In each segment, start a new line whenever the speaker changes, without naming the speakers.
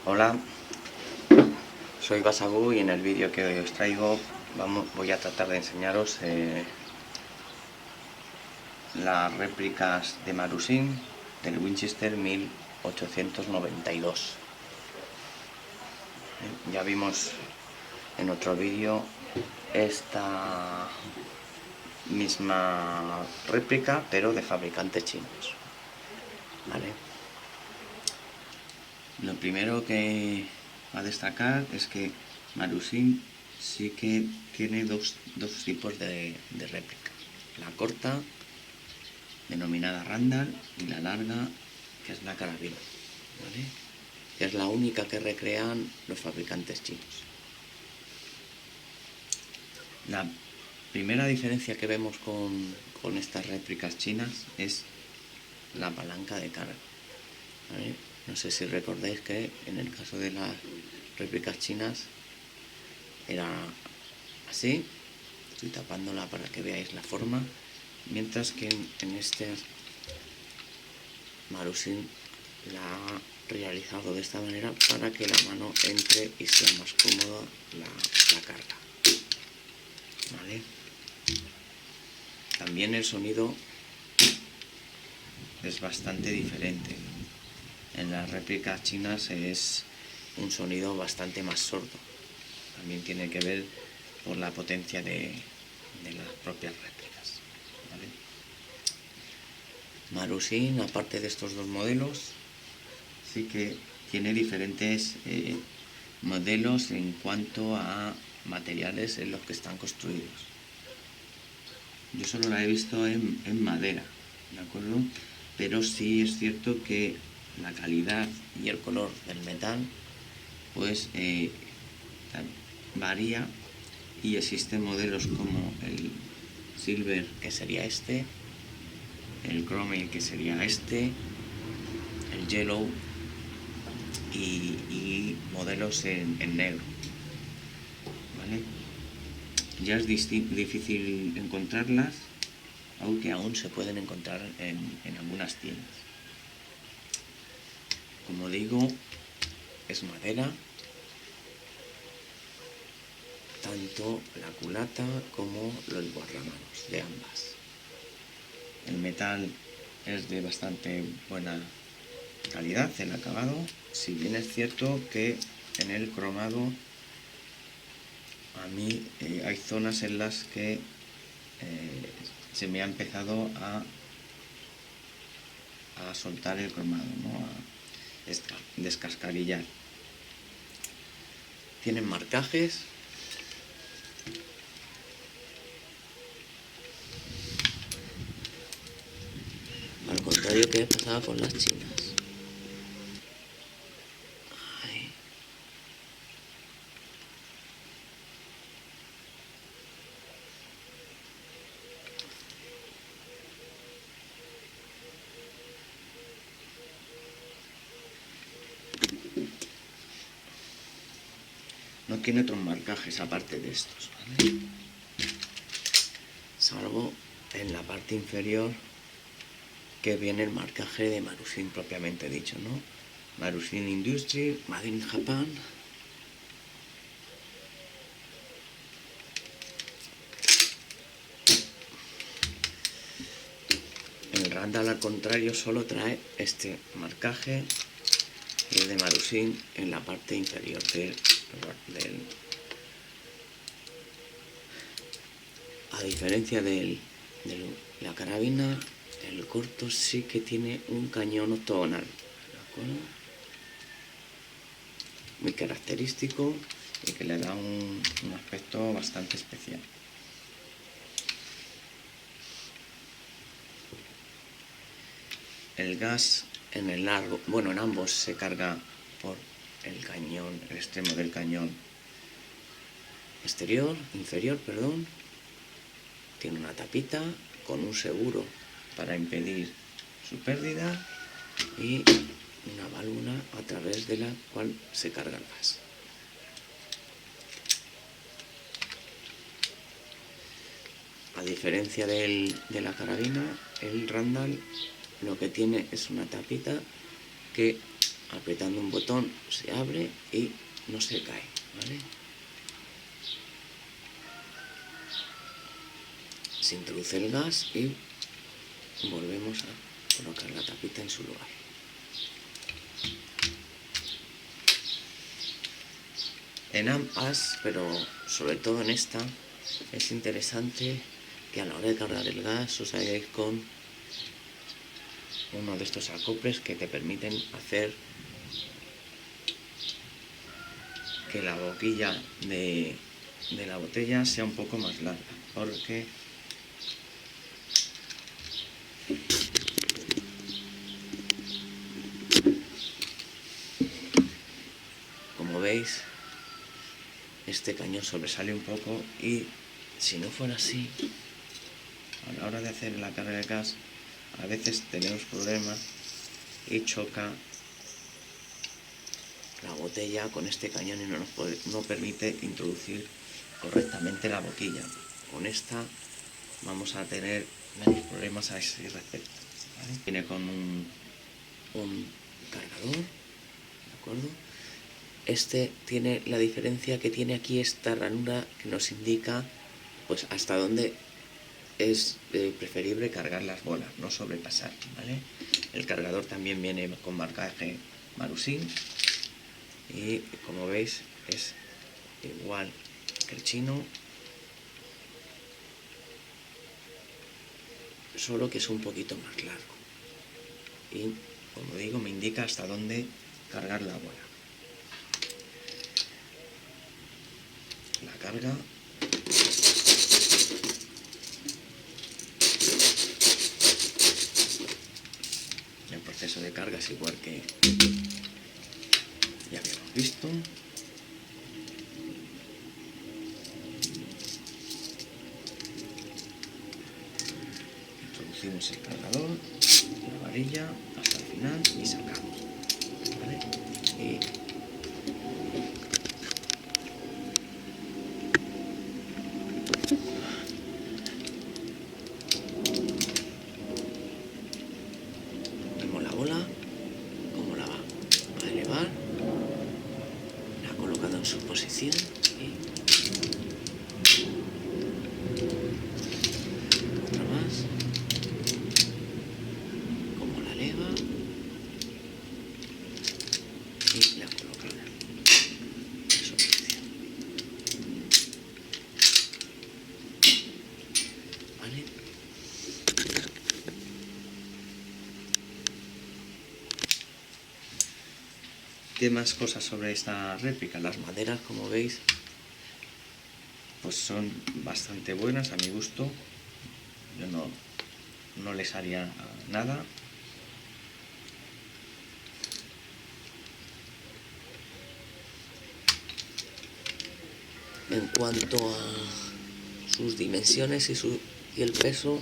Hola, soy Basabu y en el vídeo que hoy os traigo voy a tratar de enseñaros las réplicas de Marussin del Winchester 1892. Ya vimos en otro vídeo esta misma réplica pero de fabricantes chinos. ¿Vale? Lo primero que a destacar es que Marussin sí que tiene dos tipos de réplica. La corta, denominada Randall, y la larga, que es la carabina. ¿Vale? Que es la única que recrean los fabricantes chinos. La primera diferencia que vemos con estas réplicas chinas es la palanca de carga. ¿Vale? No sé si recordáis que en el caso de las réplicas chinas era así. Estoy tapándola para que veáis la forma, mientras que en este Marussin la ha realizado de esta manera para que la mano entre y sea más cómoda la carga. ¿Vale? También el sonido es bastante diferente. En las réplicas chinas es un sonido bastante más sordo. También tiene que ver por la potencia de las propias réplicas. ¿Vale? Marussin, aparte de estos dos modelos, sí que tiene diferentes modelos en cuanto a materiales en los que están construidos. Yo solo la he visto en madera, ¿de acuerdo? Pero sí es cierto que la calidad y el color del metal pues varía, y existen modelos como el silver, que sería este, el chrome, que sería este, el yellow y modelos en negro. ¿Vale? Ya es difícil encontrarlas, aunque aún se pueden encontrar en algunas tiendas. Como digo, es madera, tanto la culata como los guardamanos de ambas. El metal es de bastante buena calidad, el acabado, si bien es cierto que en el cromado a mí hay zonas en las que se me ha empezado a soltar el cromado, ¿no? A descascarillar. Tienen marcajes, al contrario que pasaba con las chinas. Ay. No tiene otros marcajes aparte de estos, ¿vale? Salvo en la parte inferior, que viene el marcaje de Marussin propiamente dicho, ¿no? Marussin Industry, Made in Japan. El Randall, al contrario, solo trae este marcaje, y el de Marussin en la parte inferior a diferencia de la carabina, el corto sí que tiene un cañón octogonal, ¿de acuerdo? Muy característico y que le da un aspecto bastante especial. El gas en el largo, bueno, en ambos se carga por el cañón, el extremo del cañón inferior, perdón. Tiene una tapita con un seguro para impedir su pérdida y una válvula a través de la cual se carga el gas. A diferencia de la carabina, el Randall lo que tiene es una tapita que apretando un botón se abre y no se cae, ¿vale? Se introduce el gas y volvemos a colocar la tapita en su lugar. En ambas, pero sobre todo en esta, es interesante que a la hora de cargar el gas os hagáis con uno de estos acoples que te permiten hacer que la boquilla de la botella sea un poco más larga, porque como veis este cañón sobresale un poco y si no fuera así, a la hora de hacer la carga de gas a veces tenemos problemas y choca la botella con este cañón y no permite introducir correctamente la boquilla. Con esta vamos a tener menos problemas a ese respecto, ¿vale? Viene con un cargador, ¿de acuerdo? Este tiene la diferencia que tiene aquí esta ranura que nos indica pues hasta dónde es preferible cargar las bolas, no sobrepasar, ¿vale? El cargador también viene con marcaje Marusin y como veis es igual que el chino, solo que es un poquito más largo y como digo me indica hasta dónde cargar la bola. La carga el proceso de carga es igual que ya habíamos visto. Introducimos el cargador, la varilla hasta el final y sacamos, ¿vale? Y vemos la bola, cómo la va a elevar, la ha colocado en su posición y otra más, cómo la eleva y la ha colocado en su posición, ¿vale? ¿Qué más cosas sobre esta réplica? Las maderas, como veis, pues son bastante buenas a mi gusto. Yo no les haría nada. En cuanto a sus dimensiones y el peso,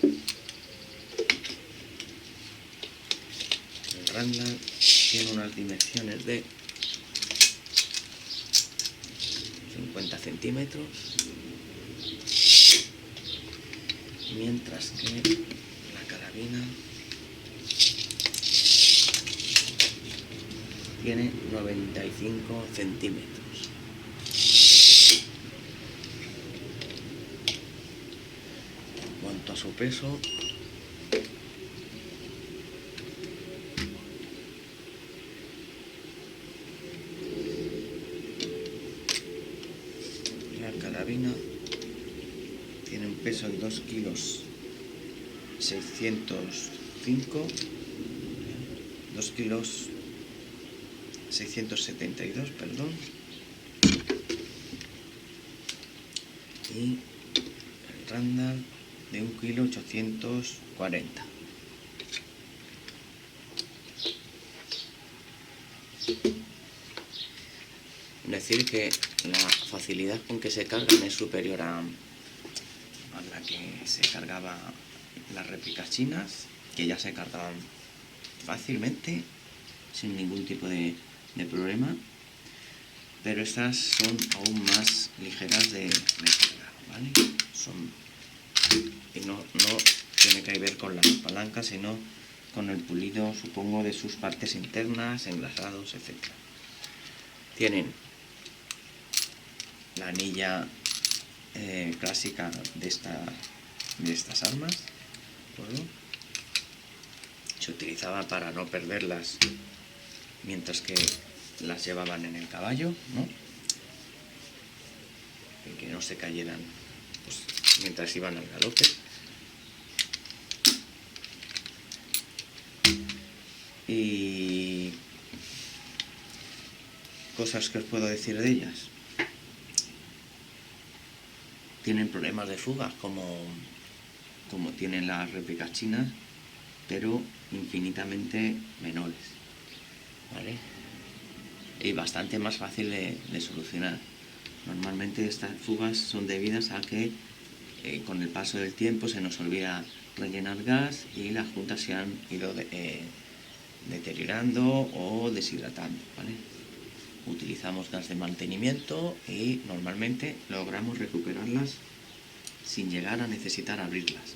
el Randall tiene unas dimensiones de 50 centímetros, mientras que la carabina tiene 95 centímetros. En cuanto a su peso, la carabina tiene un peso de 2 kilos 605, 2 kilos 672, perdón, y el Randall de 1 kilo 840. Es decir que la facilidad con que se cargan es superior a la que se cargaba las réplicas chinas, que ya se cargaban fácilmente sin ningún tipo de problema, pero estas son aún más ligeras de cargar, ¿vale? Y no tiene que ver con las palancas, sino con el pulido, supongo, de sus partes internas, engrasados, etc. Tienen la anilla clásica de estas armas, ¿de acuerdo? Se utilizaba para no perderlas mientras que las llevaban en el caballo, ¿no? Que no se cayeran pues, mientras iban al galope. Y cosas que os puedo decir de ellas. Tienen problemas de fuga como tienen las réplicas chinas, pero infinitamente menores, ¿vale? Y bastante más fácil de solucionar. Normalmente estas fugas son debidas a que con el paso del tiempo se nos olvida rellenar gas y las juntas se han ido deteriorando o deshidratando, ¿vale? Utilizamos gas de mantenimiento y normalmente logramos recuperarlas sin llegar a necesitar abrirlas.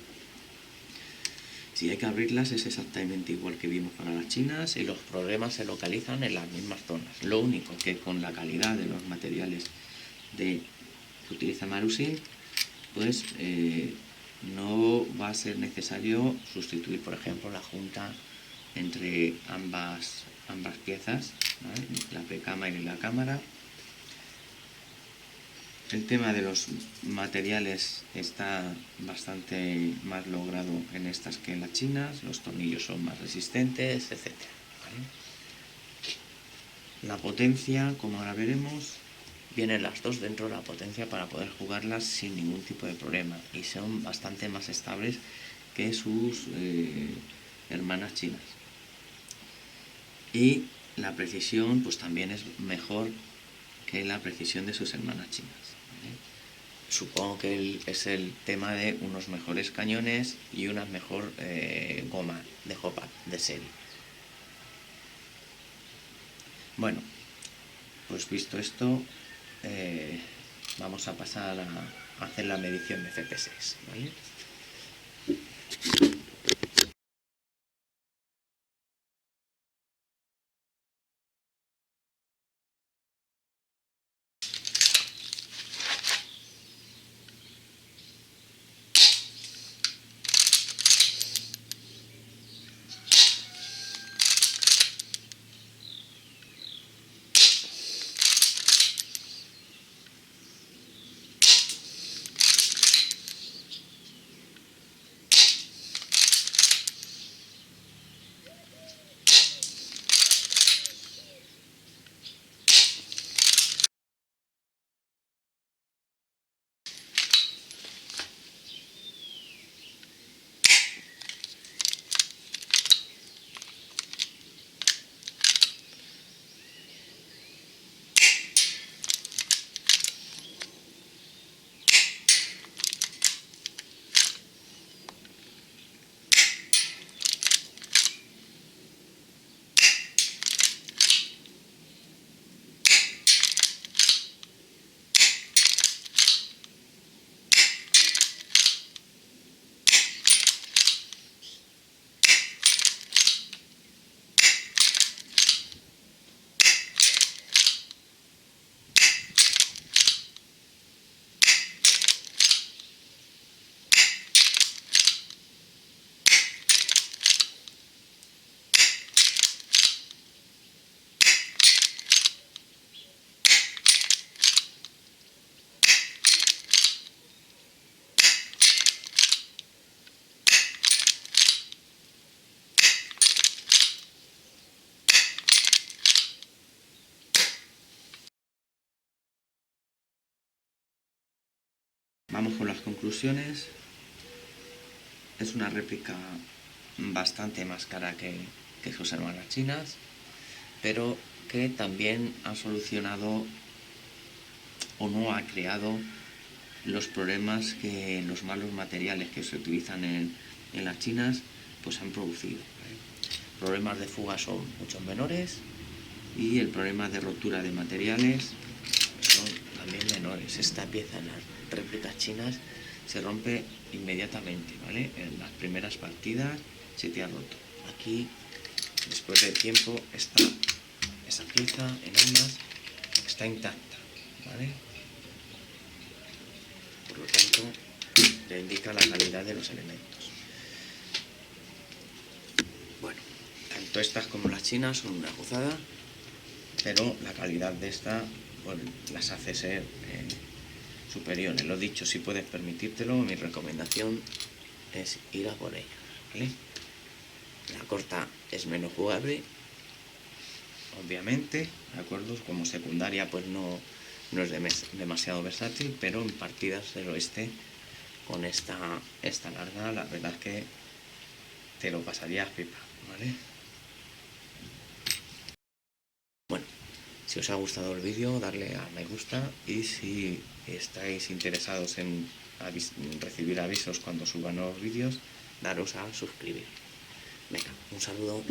Si hay que abrirlas es exactamente igual que vimos para las chinas y los problemas se localizan en las mismas zonas. Lo único que con la calidad de los materiales que utiliza Marusin, pues no va a ser necesario sustituir, por ejemplo, la junta entre ambas piezas, ¿vale? La precámara y la cámara. El tema de los materiales está bastante más logrado en estas que en las chinas, los tornillos son más resistentes, etc. ¿Vale? La potencia, como ahora veremos, vienen las dos dentro de la potencia para poder jugarlas sin ningún tipo de problema y son bastante más estables que sus hermanas chinas. Y la precisión pues también es mejor que la precisión de sus hermanas chinas. Supongo que es el tema de unos mejores cañones y una mejor goma de Hopat de serie. Bueno, pues visto esto, vamos a pasar a hacer la medición de CP6, ¿vale? Vamos con las conclusiones. Es una réplica bastante más cara que sus hermanas chinas, pero que también ha solucionado o no ha creado los problemas que los malos materiales que se utilizan en las chinas pues han producido. Problemas de fuga son mucho menores y el problema de rotura de materiales son también menores. Esta pieza en las réplicas chinas se rompe inmediatamente, ¿vale? En las primeras partidas se te ha roto. aquí, después de tiempo, esa pieza en ambas está intacta, ¿vale? Por lo tanto, ya indica la calidad de los elementos. Bueno, tanto estas como las chinas son una gozada, pero la calidad de esta pues, las hace ser superiores. Lo dicho, si puedes permitírtelo, mi recomendación es ir a por ella, ¿vale? La corta es menos jugable, obviamente, ¿de acuerdo? Como secundaria pues no es demasiado versátil, pero en partidas del oeste con esta larga, la verdad es que te lo pasarías pipa, ¿vale? Bueno, si os ha gustado el vídeo, darle a me gusta, y si estáis interesados en recibir avisos cuando suban nuevos vídeos, daros a suscribir. Venga, un saludo.